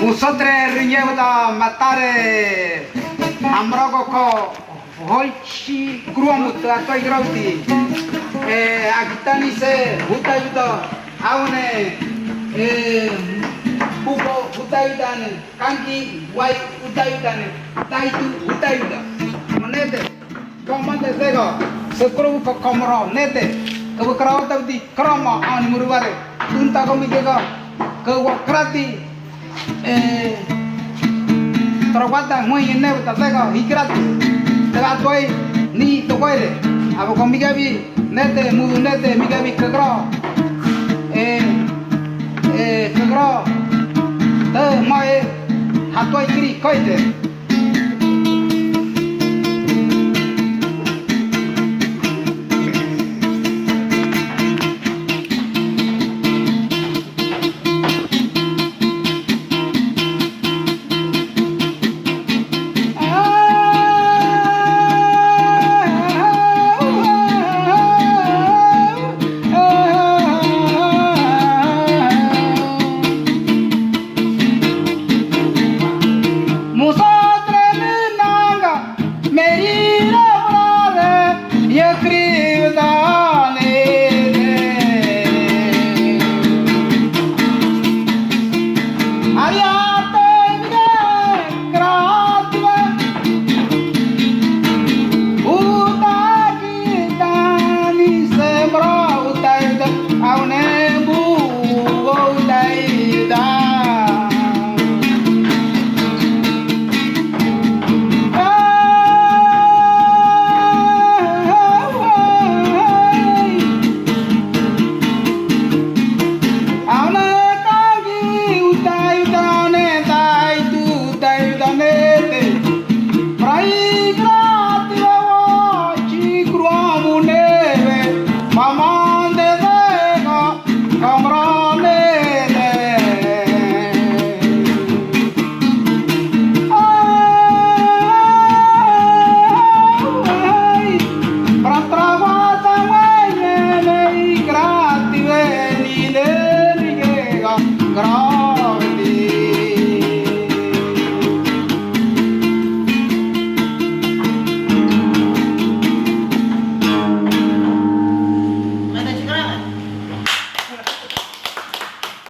Musotre rinjevda matare amrogo ko holchi kruamut atoi grauti agitani se hutayuda aune pupo hutayudane kanki wai hutayudane taitu hutayuda monete komande sego sekru ko komro nete ko kraw tawdi krama ani murubare tunta ko mikega ko wakrati terwata muy ene utasega hikrati tega toy ni tokoire abo ko migabi nete mu nete migabi kagro kagro te mai hatoy kiri koite Maria!